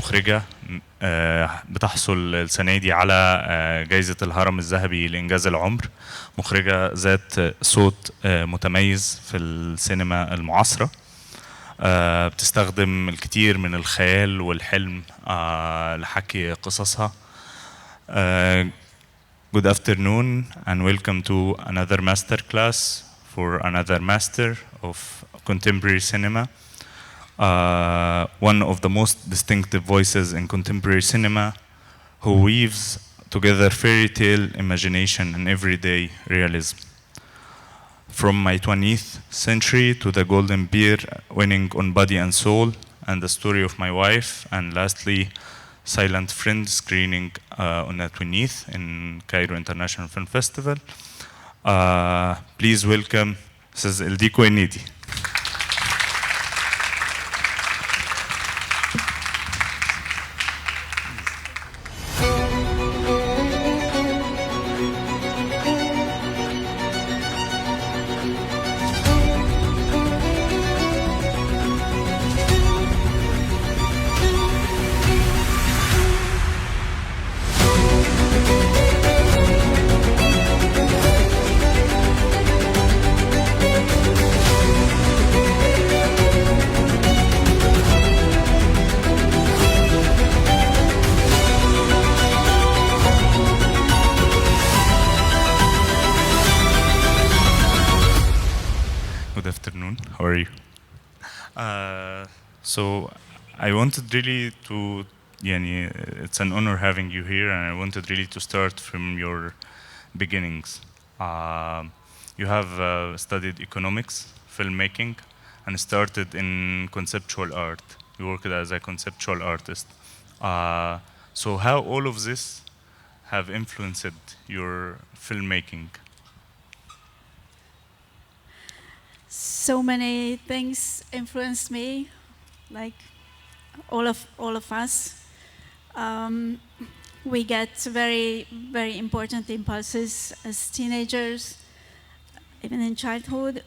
مخرجة بتحصل السنة دي على جائزة الهرم الذهبي لإنجاز العمر. مخرجة ذات صوت متميز في السينما المعاصرة. بتستخدم الكثير من الخيال والحلم لحكي قصصها. Good afternoon and welcome to another master class for another master of contemporary cinema. One of the most distinctive voices in contemporary cinema, who weaves together fairy tale imagination and everyday realism. From my 20th century to the Golden Bear winning on Body and Soul and the story of my wife, and lastly Silent Friend screening on the 20th in Cairo International Film Festival. Please welcome Mrs. إيديكو إنيدي. How are you? So I wanted really to, it's an honor having you here, and I wanted really to start from your beginnings. You have studied economics, filmmaking, and started in conceptual art. You worked as a conceptual artist. So how all of this have influenced your filmmaking? So many things influenced me, like all of us. We get very important impulses as teenagers, even in childhood.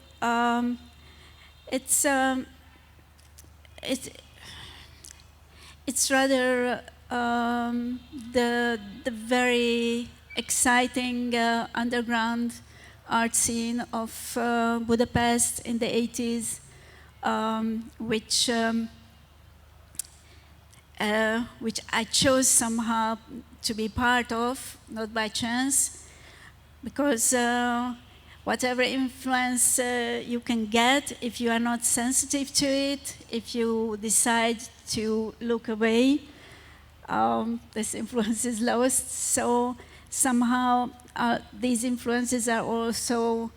It's rather the very exciting underground art scene of Budapest in the 80s, which I chose somehow to be part of, not by chance, because whatever influence you can get, if you are not sensitive to it, if you decide to look away, this influence is lost. So somehow these influences are also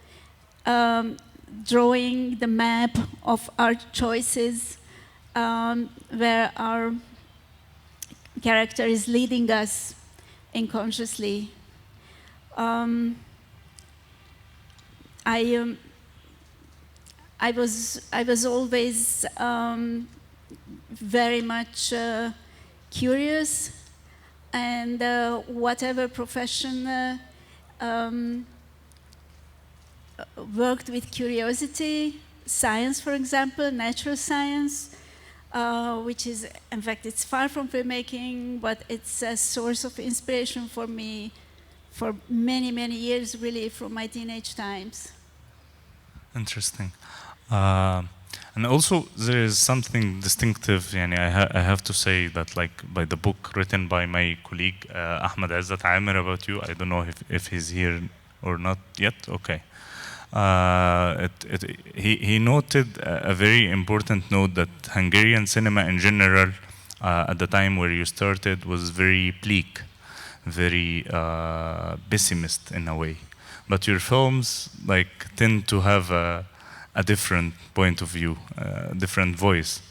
drawing the map of our choices, where our character is leading us unconsciously. I was always very much curious, and whatever profession worked with curiosity, science, for example, natural science, which is, in fact, it's far from filmmaking, but it's a source of inspiration for me for many years, really, from my teenage times. Interesting. And also there is something distinctive, I have to say that, like, by the book written by my colleague Ahmed Azzat Amir about you. I don't know if he's here or not yet. Okay. He noted a very important note that Hungarian cinema in general at the time where you started was very bleak, very pessimist in a way. But your films tend to have a different point of view, a different voice.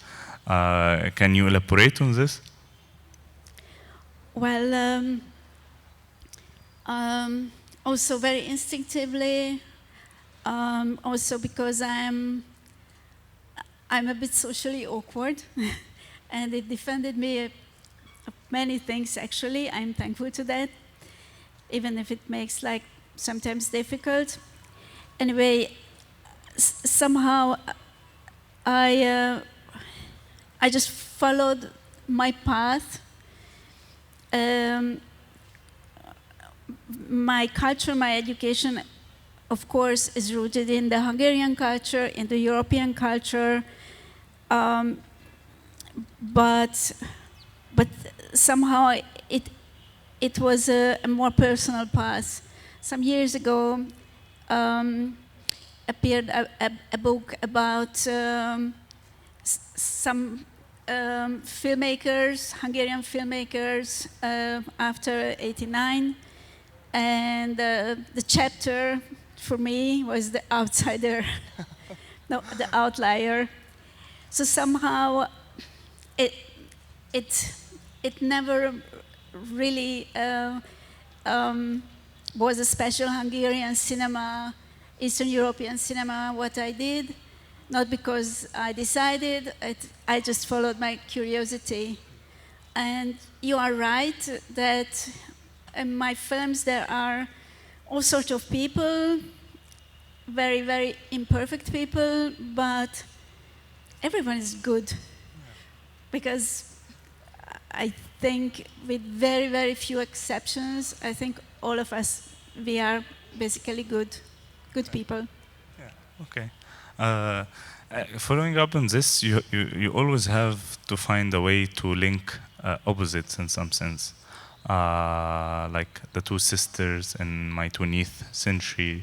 Can you elaborate on this? Well, also very instinctively, also because I'm a bit socially awkward, and it defended me of many things, actually. I'm thankful to that, even if it makes life sometimes difficult. Anyway, somehow I just followed my path. My culture, my education, of course, is rooted in the Hungarian culture, in the European culture, but somehow it was a more personal path. Some years ago, appeared a book about some filmmakers, Hungarian filmmakers, after '89, and the chapter for me was the outsider, no, the outlier. So somehow it never really was a special Hungarian cinema, Eastern European cinema, what I did. Not because I decided, I just followed my curiosity. And you are right that in my films there are all sorts of people, very, very imperfect people, but everyone is good. Because I think with very, very few exceptions, I think all of us, we are basically good people. Yeah, okay. Following up on this, you always have to find a way to link opposites in some sense. Like the two sisters in my 20th century,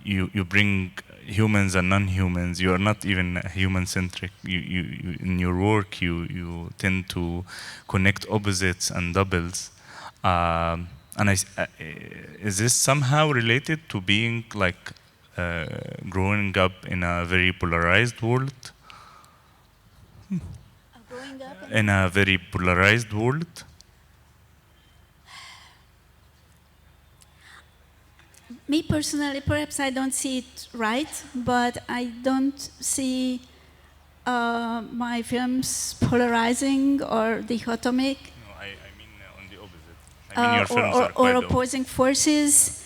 you bring humans and non-humans. You are not even human-centric. You in your work, you tend to connect opposites and doubles. And is this somehow related to being like growing up in a very polarized world? Growing up In a very polarized world? Me personally, perhaps I don't see it right, but I don't see my films polarizing or dichotomic. No, I mean on the opposite. I mean your films are or quite opposing forces.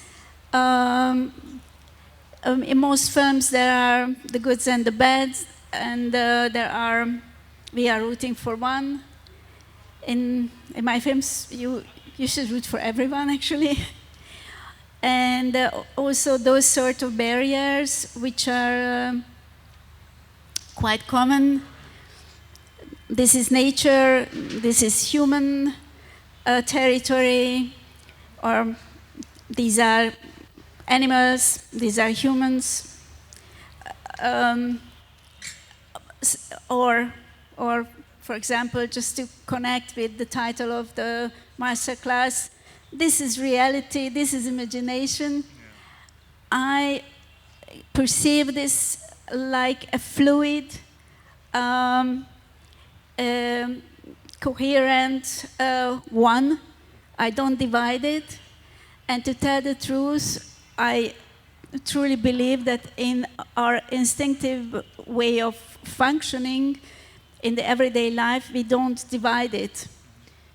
In most films, there are the goods and the bads, and we are rooting for one. In my films, you should root for everyone, actually. And also those sort of barriers, which are quite common. This is nature, this is human territory, or these are animals, these are humans, or for example, just to connect with the title of the master class, this is reality, this is imagination. Yeah. I perceive this like a fluid, coherent one. I don't divide it. And to tell the truth, I truly believe that in our instinctive way of functioning in the everyday life, we don't divide it.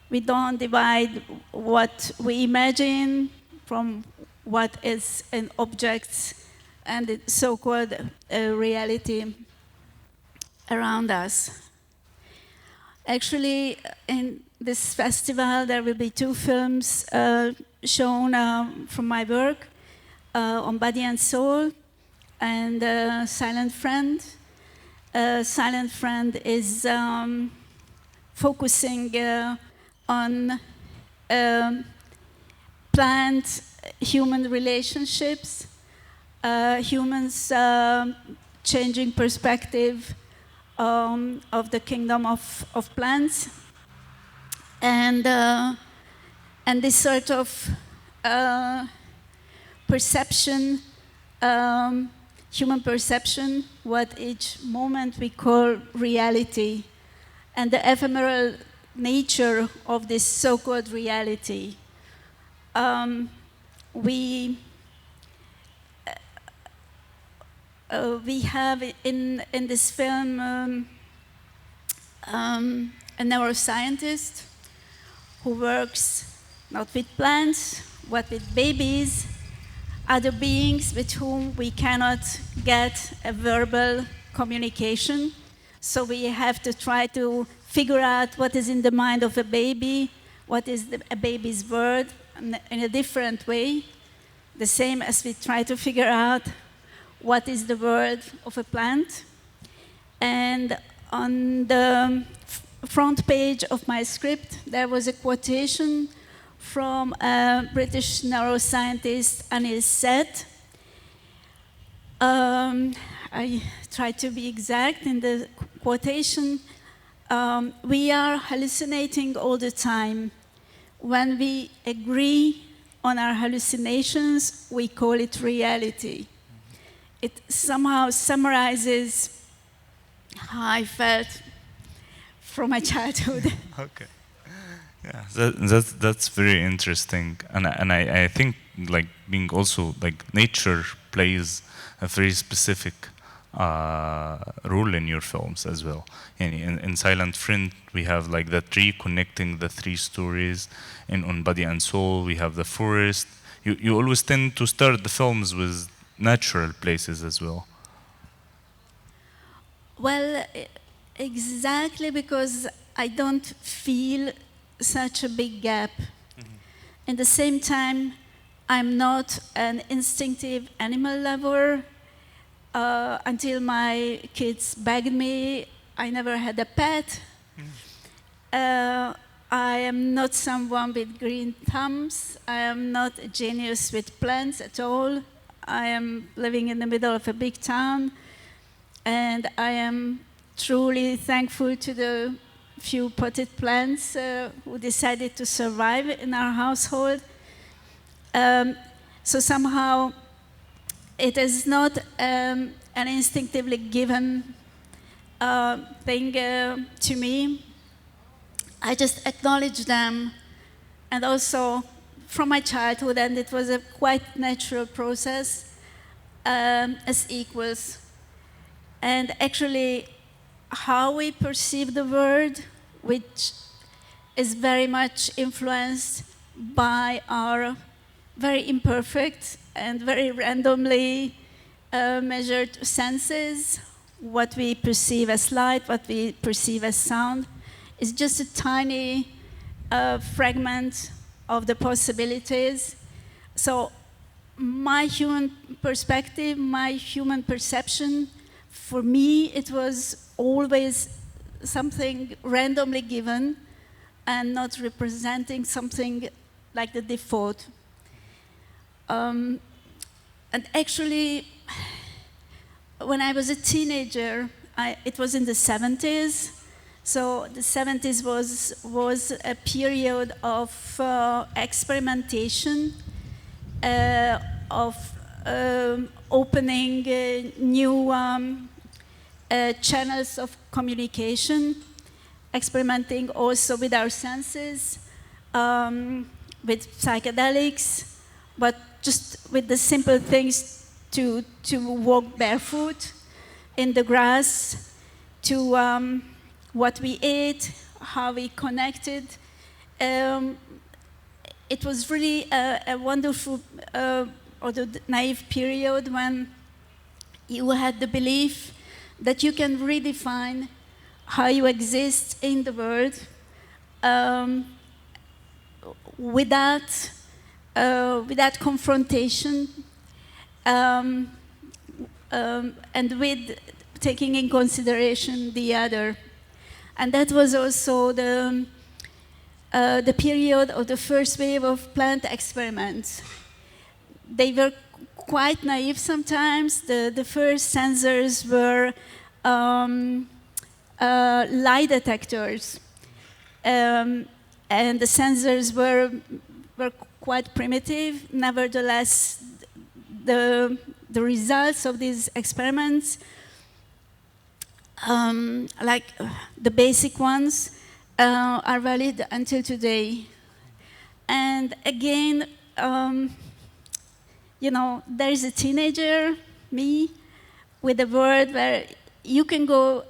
We don't divide what we imagine from what is an object and the so-called reality around us. Actually, in this festival, there will be two films shown from my work on Body and Soul and Silent Friend. Silent Friend is focusing on plant-human relationships, humans changing perspective of the kingdom of plants, and this sort of perception, human perception, what each moment we call reality, and the ephemeral nature of this so-called reality. We have in this film a neuroscientist who works not with plants, but with babies, other beings with whom we cannot get a verbal communication. So we have to try to figure out what is in the mind of a baby, what is a baby's word in a different way, the same as we try to figure out what is the word of a plant. And on the front page of my script, there was a quotation from a British neuroscientist, Anil Seth. I try to be exact in the quotation. We are hallucinating all the time. When we agree on our hallucinations, we call it reality. It somehow summarizes how I felt from my childhood. Okay. Yeah, that's very interesting, and I think like being also like nature plays a very specific role in your films as well. In Silent Friend, we have like the tree connecting the three stories. On Body and Soul, we have the forest. You always tend to start the films with natural places as well. Well, exactly because I don't feel such a big gap. Mm-hmm. At the same time, I'm not an instinctive animal lover. Until my kids begged me, I never had a pet. I am not someone with green thumbs. I am not a genius with plants at all. I am living in the middle of a big town, and I am truly thankful to the few potted plants who decided to survive in our household. So somehow it is not an instinctively given thing to me. I just acknowledge them, and also from my childhood, and it was a quite natural process, as equals. And actually, how we perceive the world, which is very much influenced by our very imperfect and very randomly measured senses, what we perceive as light, what we perceive as sound, is just a tiny fragment of the possibilities. So my human perspective, my human perception, for me, it was always something randomly given and not representing something like the default. And actually, when I was a teenager, it was in the 70s. So the 70s was a period of experimentation, of opening new channels of communication, experimenting also with our senses, with psychedelics, but just with the simple things to walk barefoot in the grass, to what we ate, how we connected. It was really a wonderful or the naive period when you had the belief that you can redefine how you exist in the world without confrontation, and with taking in consideration the other. And that was also the period of the first wave of plant experiments. They were quite naive sometimes. The first sensors were lie detectors. And the sensors were quite primitive. Nevertheless, the results of these experiments, like the basic ones, are valid until today. And again, you know, there is a teenager, me, with a world where you can go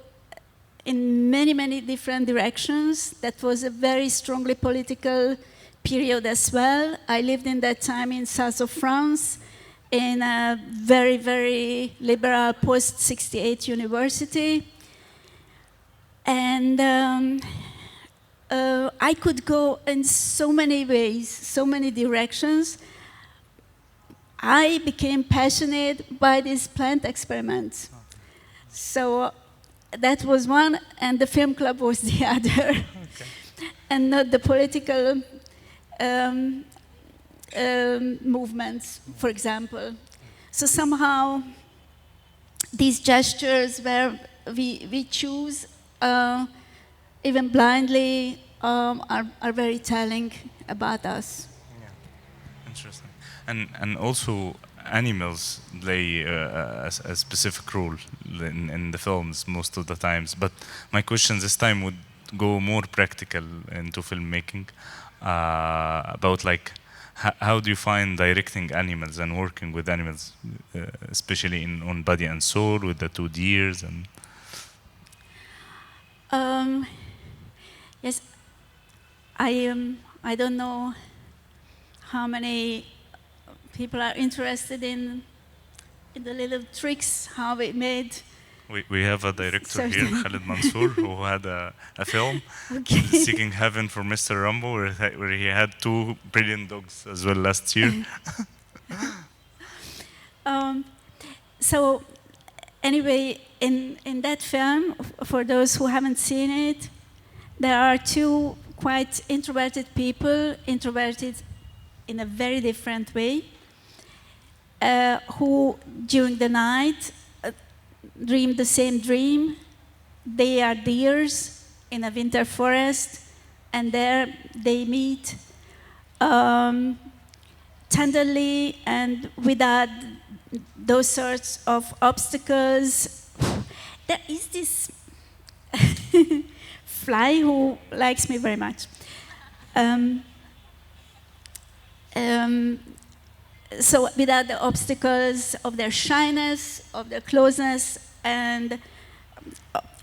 in many, many different directions. That was a very strongly political period as well. I lived in that time in south of France, in a very, very liberal post-68 university. And I could go in so many ways, so many directions. I became passionate by these plant experiments. So that was one, and the film club was the other. Okay. And not the political movements, for example. So somehow these gestures where we choose, even blindly, are very telling about us. Yeah. Interesting. And also animals play a specific role in the films most of the times. But my question this time would go more practical into filmmaking, about like how do you find directing animals and working with animals, especially on Body and Soul with the 2 deers and. Yes, I don't know how many people are interested in the little tricks how we made. We have a director here, Khalid Mansour, who had a film, Okay. Seeking Heaven for Mr. Rambo, where he had 2 brilliant dogs as well last year. So anyway, in that film, for those who haven't seen it, there are 2 quite introverted people, introverted in a very different way, who during the night dream the same dream. They are deers in a winter forest, and there they meet tenderly and without those sorts of obstacles. There is this fly who likes me very much. So without the obstacles of their shyness, of their closeness, and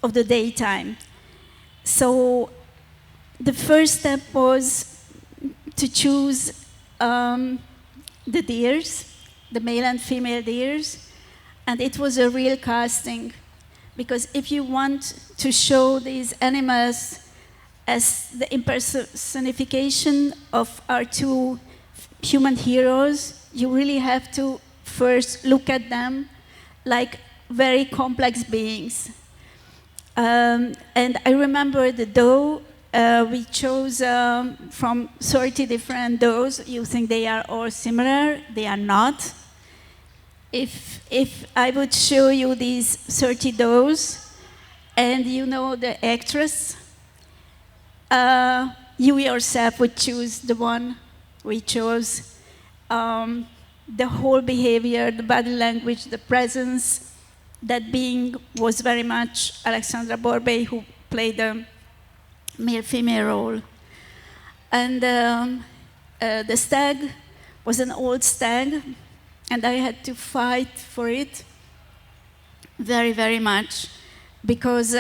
of the daytime. So the first step was to choose the deers, the male and female deers, and it was a real casting, because if you want to show these animals as the impersonification of our 2 human heroes, you really have to first look at them like very complex beings. And I remember the doe, we chose from 30 different does. You think they are all similar, they are not. If I would show you these 30 does, and you know the actress, you yourself would choose the one we chose. The whole behavior, the body language, the presence, that being was very much Alexandra Borbey, who played the male-female role. And the stag was an old stag, and I had to fight for it very, very much, because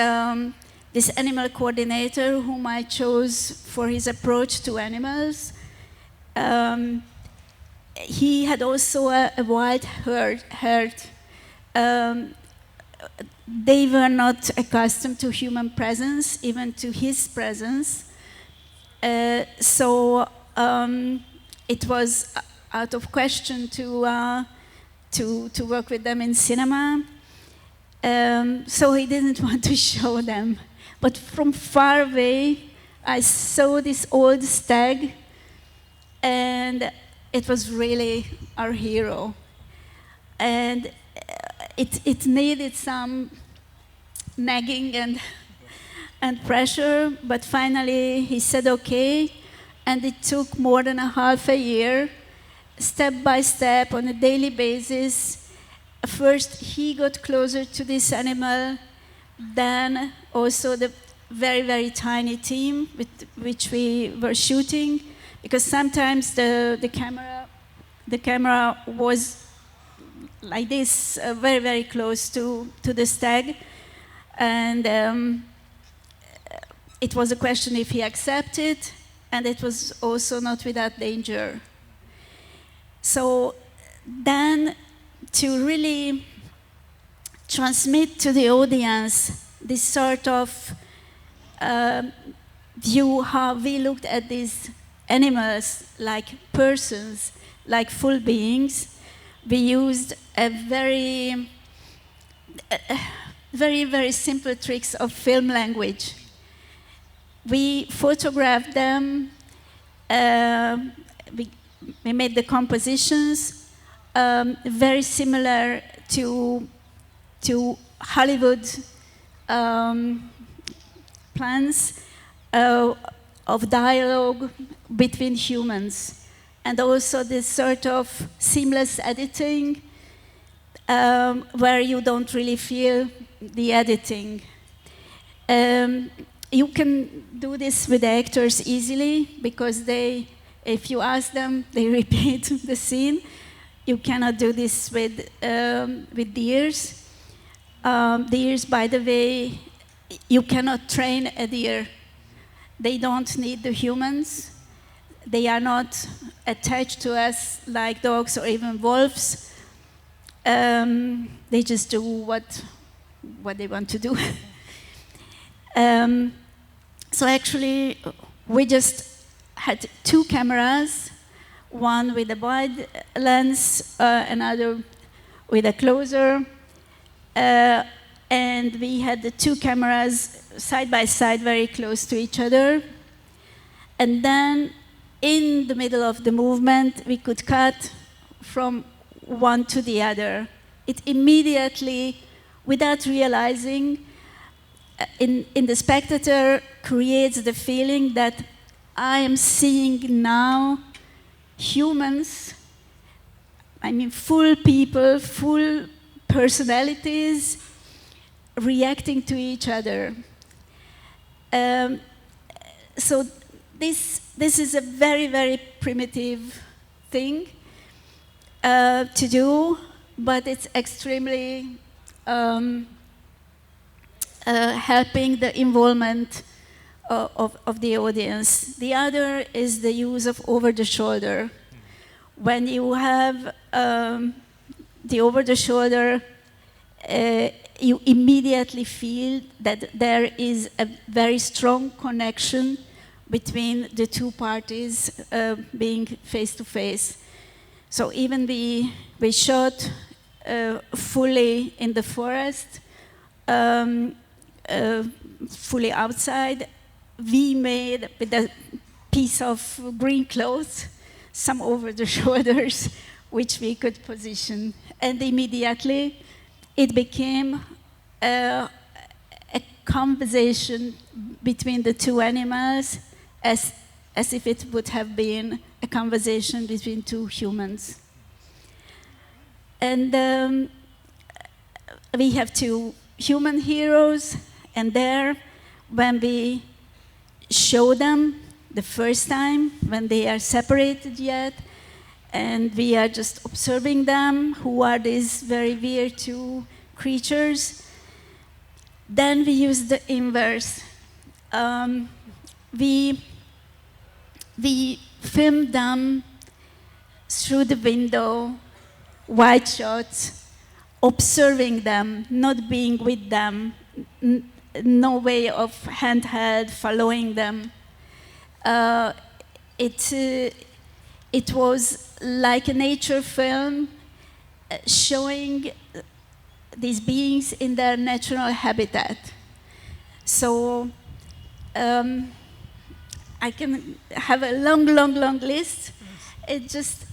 this animal coordinator whom I chose for his approach to animals, he had also a wild herd. They were not accustomed to human presence, even to his presence. So it was out of question to work with them in cinema. So he didn't want to show them. But from far away, I saw this old stag, and it was really our hero. And it needed some nagging and pressure, but finally he said okay, and it took more than a half a year, step by step, on a daily basis. First he got closer to this animal, then also the very, very tiny team with which we were shooting, because sometimes the camera was like this, very, very close to the stag. And it was a question if he accepted, and it was also not without danger. So then, to really transmit to the audience this sort of view how we looked at these animals like persons, like full beings, we used a very, very simple tricks of film language. We photographed them, we made the compositions very similar to Hollywood plans of dialogue between humans. And also this sort of seamless editing where you don't really feel the editing. You can do this with actors easily because they, if you ask them, they repeat the scene. You cannot do this with deers. Deers, by the way, you cannot train a deer. They don't need the humans. They are not attached to us like dogs or even wolves. They just do what they want to do. So actually, we just had 2 cameras, one with a wide lens, another with a closer, and we had the 2 cameras side by side, very close to each other. And then, in the middle of the movement, we could cut from one to the other. It immediately, without realizing, in the spectator creates the feeling that I am seeing now humans, I mean full people, full personalities reacting to each other. So this is a very primitive thing to do, but it's extremely helping the involvement of the audience. The other is the use of over-the-shoulder. When you have the over-the-shoulder, you immediately feel that there is a very strong connection between the 2 parties being face-to-face. So even we shot fully in the forest, fully outside. We made, with a piece of green cloth, some over-the-shoulders, which we could position. And immediately, it became a conversation between the 2 animals, as if it would have been a conversation between 2 humans. And we have 2 human heroes, and there, when we show them the first time, when they are separated yet, and we are just observing them, who are these very weird 2 creatures, then we use the inverse. We film them through the window, wide shots, observing them, not being with them, no way of handheld following them. It was like a nature film showing these beings in their natural habitat. So I can have a long list. It just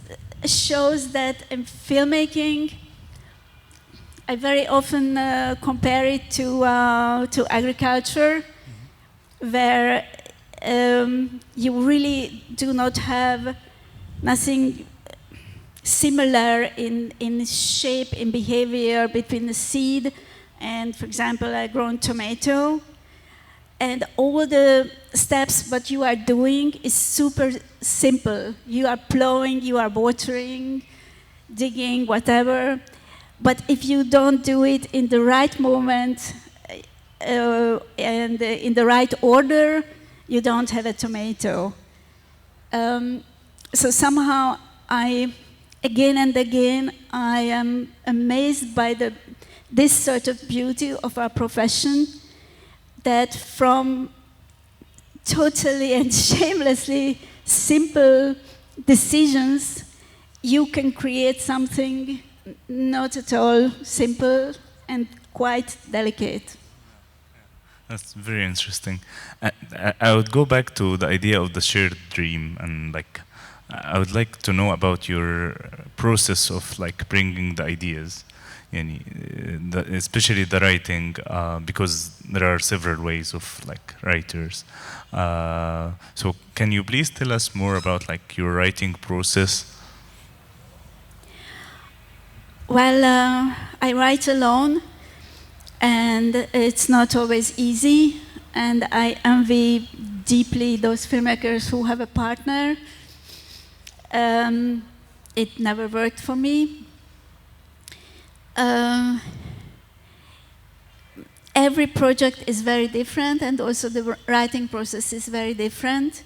shows that in filmmaking, I very often compare it to agriculture, where you really do not have nothing similar in shape, in behavior between the seed and, for example, a grown tomato. And all the steps what you are doing is super simple. You are plowing, you are watering, digging, whatever. But if you don't do it in the right moment and in the right order, you don't have a tomato. So somehow again and again, I am amazed by this sort of beauty of our profession, that from totally and shamelessly simple decisions, you can create something not at all simple and quite delicate. That's very interesting. I would go back to the idea of the shared dream, and like I would like to know about your process of like bringing the ideas, يعني, especially the writing, because there are several ways of like writers. So can you please tell us more about like your writing process? Well, I write alone, and it's not always easy, and I envy deeply those filmmakers who have a partner. It never worked for me. Every project is very different, and also the writing process is very different.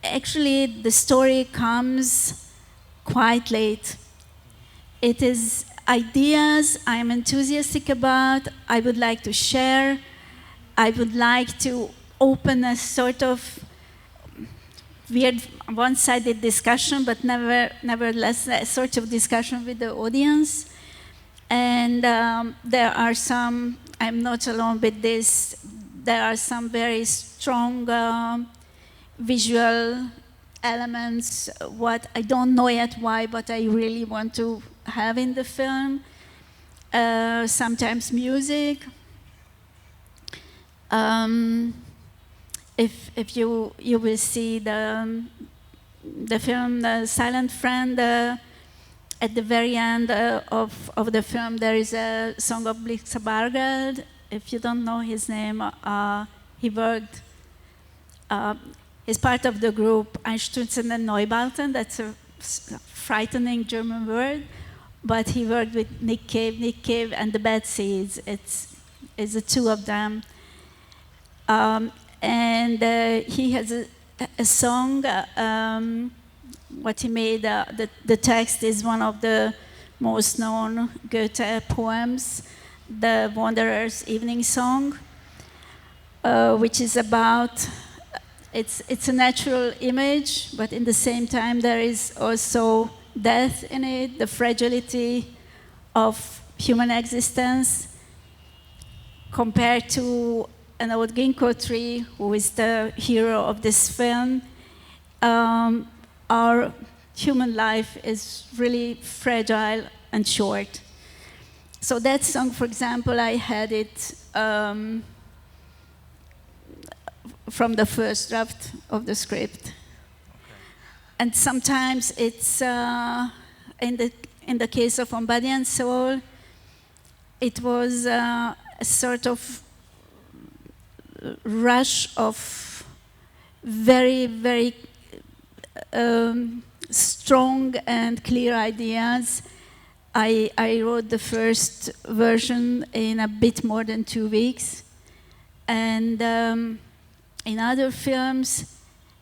Actually, the story comes quite late. It is ideas I'm enthusiastic about, I would like to share, I would like to open a sort of weird one-sided discussion, but nevertheless a sort of discussion with the audience. And there are some, I'm not alone with this, there are some very strong visual elements, what I don't know yet why, but I really want to have in the film. Sometimes music. If you will see the film The Silent Friend, at the very end of the film there is a song of Blixa Bargeld. If you don't know his name, he worked, he's part of the group Einstürzen and Neubauten. That's a frightening German word, but he worked with Nick Cave and the Bad Seeds. It's the two of them. And he has a song, what he made, the text is one of the most known Goethe poems, The Wanderer's Evening Song, which is about, it's a natural image, but in the same time there is also death in it, the fragility of human existence, compared to an old ginkgo tree, who is the hero of this film. Our human life is really fragile and short. So that song, for example, I had it from the first draft of the script. Okay. And sometimes it's, in the case of On Body and Soul, it was a sort of rush of very, very strong and clear ideas. I wrote the first version in a bit more than 2 weeks. And in other films,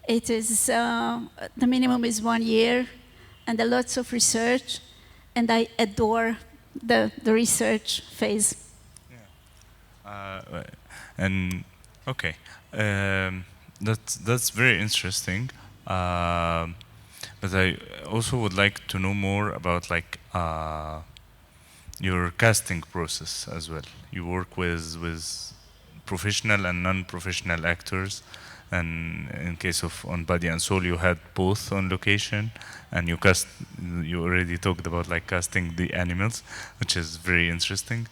it is, the minimum is 1 year, and a lots of research, and I adore the research phase. Yeah. And okay, that's very interesting. But I also would like to know more about like your casting process as well. You work with professional and non-professional actors, and in case of On Body and Soul, you had both on location, and you already talked about like casting the animals, which is very interesting.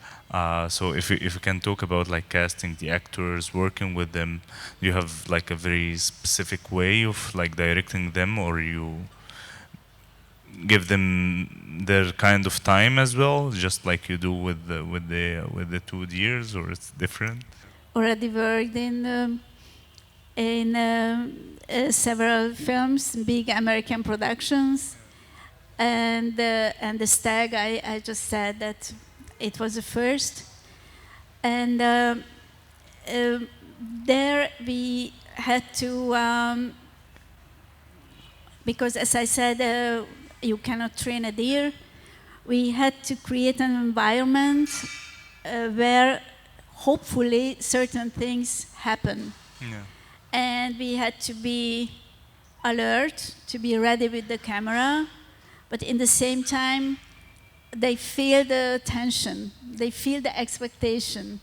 So if you can talk about like casting the actors, working with them, you have like a very specific way of like directing them, or you give them their kind of time as well, just like you do with the 2 years, or it's different? Already worked in several films, big American productions, and the Stag. I just said that it was the first, and there we had to, because as I said, you cannot train a deer. We had to create an environment where hopefully certain things happen. Yeah. And we had to be alert, to be ready with the camera, but in the same time, they feel the tension, they feel the expectation.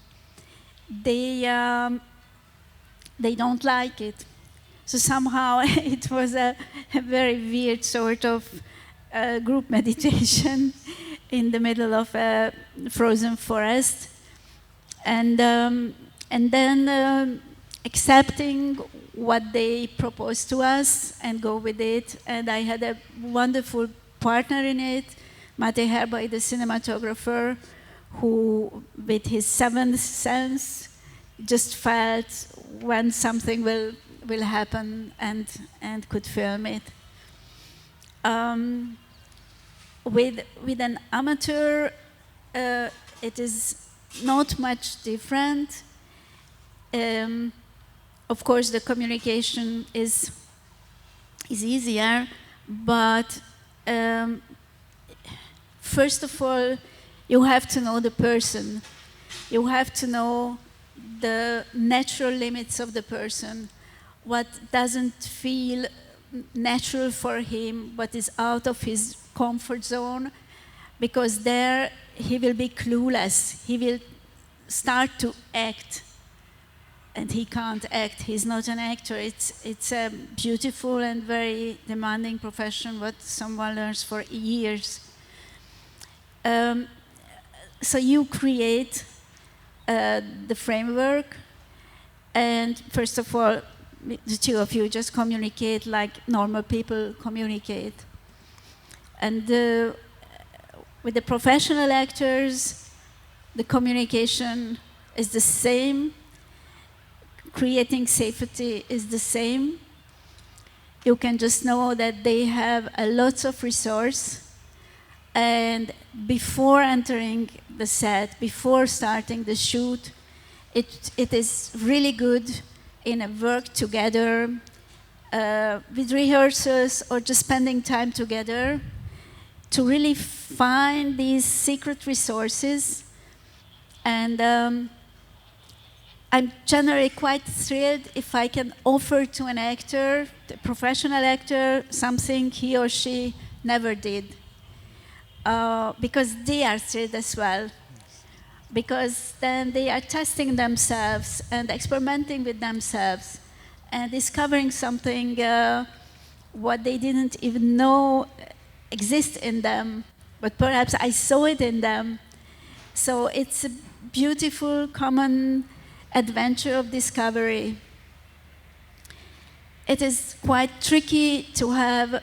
They don't like it. So somehow it was a very weird sort of group meditation in the middle of a frozen forest. And then accepting what they proposed to us and go with it. And I had a wonderful partner in it, Mate Herboy, the cinematographer, who with his seventh sense just felt when something will happen and could film it. With an amateur, it is not much different. Of course, the communication is easier, but first of all, you have to know the person. You have to know the natural limits of the person, what doesn't feel natural for him, what is out of his comfort zone, because there he will be clueless. He will start to act, and he can't act. He's not an actor. It's a beautiful and very demanding profession, what someone learns for years. So you create the framework, and first of all, the two of you just communicate like normal people communicate. And with the professional actors, the communication is the same. Creating safety is the same. You can just know that they have a lot of resource. And before entering the set, before starting the shoot, it is really good in a work together, with rehearsals or just spending time together, to really find these secret resources. And I'm generally quite thrilled if I can offer to an actor, a professional actor, something he or she never did. Because they are thrilled as well. Because then they are testing themselves and experimenting with themselves and discovering something what they didn't even know exists in them, but perhaps I saw it in them. So it's a beautiful common adventure of discovery. It is quite tricky to have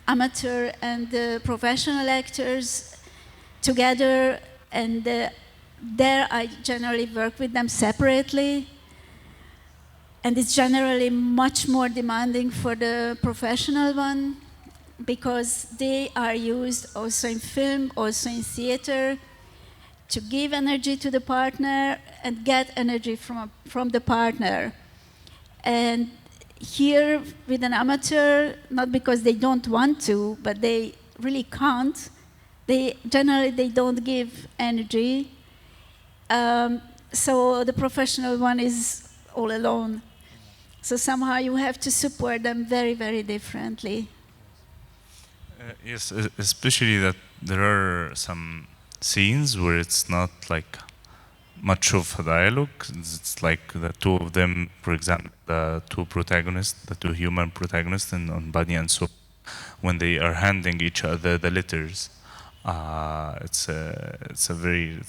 amateur and professional actors together, and there I generally work with them separately, and it's generally much more demanding for the professional one, because they are used also in film, also in theater, to give energy to the partner and get energy from the partner. And here with an amateur, not because they don't want to, but they really can't, they don't give energy. So the professional one is all alone. So somehow you have to support them very, very differently. Yes, especially that there are some scenes where it's not like much of a dialogue. It's like the two of them, for example, the two protagonists, the two human protagonists on Bunny and So, when they are handing each other the letters. It's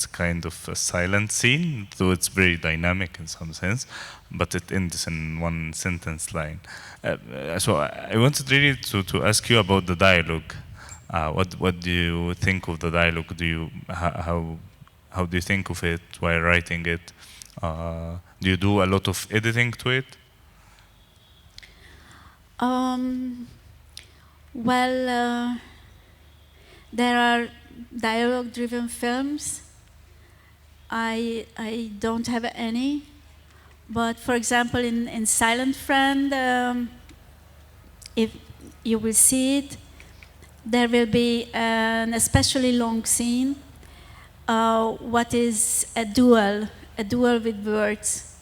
kind of a silent scene, though it's very dynamic in some sense, but it ends in one sentence line. So I wanted really to ask you about the dialogue. What do you think of the dialogue? How do you think of it while writing it? Do you do a lot of editing to it? There are dialogue-driven films. I don't have any, but for example, in Silent Friend, if you will see it, there will be an especially long scene what is a duel with words.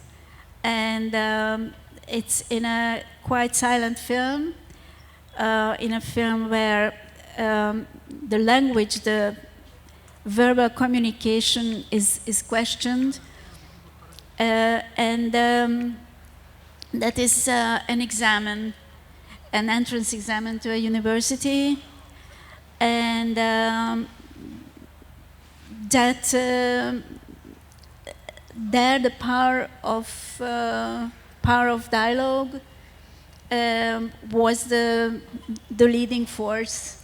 And it's in a quite silent film, in a film where the language, the verbal communication is questioned. And that is an exam, an entrance exam to a university. And that there the power of dialogue was the leading force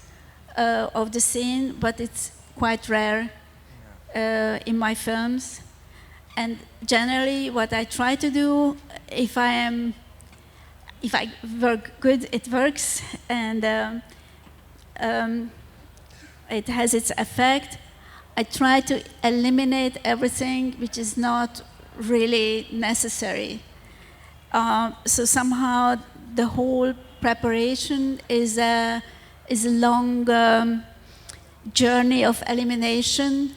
of the scene, but it's quite rare in my films. And generally, what I try to do, if I work good, it works, and it has its effect. I try to eliminate everything which is not really necessary. So somehow the whole preparation is a long journey of elimination,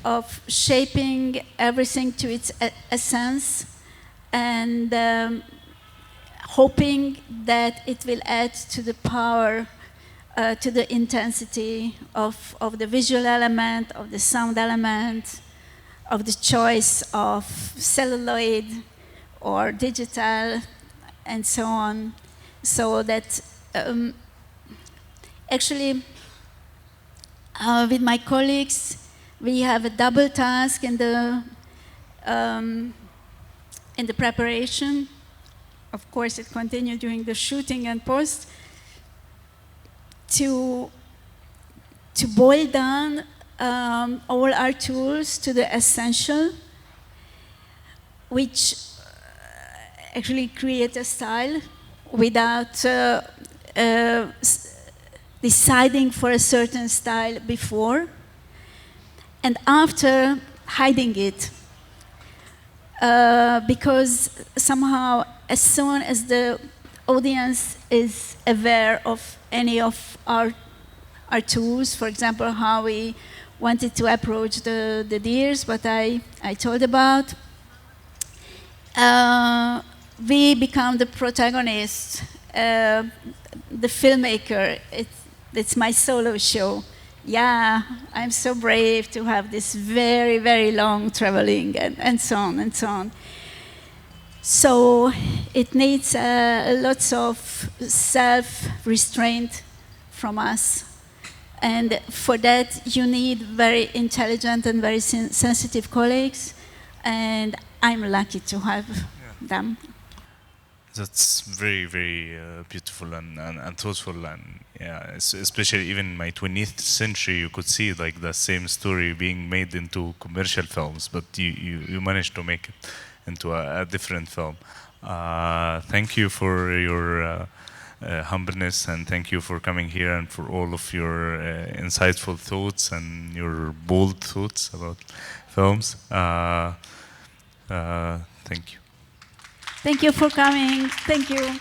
of shaping everything to its essence, and hoping that it will add to the power, to the intensity of the visual element, of the sound element, of the choice of celluloid or digital, and so on. So that actually, with my colleagues, we have a double task in the preparation. Of course, it continued during the shooting and post, to boil down all our tools to the essential, which actually create a style without deciding for a certain style before, and after hiding it. Because somehow, as soon as the audience is aware of any of our tools, for example, how we wanted to approach the deers, what I told about, we become the protagonist, the filmmaker. It's my solo show. Yeah, I'm so brave to have this very, very long traveling, and so on and so on. So it needs lots of self-restraint from us. And for that, you need very intelligent and very sensitive colleagues. And I'm lucky to have them. That's very, very beautiful and thoughtful, and yeah, especially even in my 20th century, you could see like the same story being made into commercial films, but you managed to make it into a different film. Thank you for your humbleness, and thank you for coming here and for all of your insightful thoughts and your bold thoughts about films. Thank you. Thank you for coming. Thank you.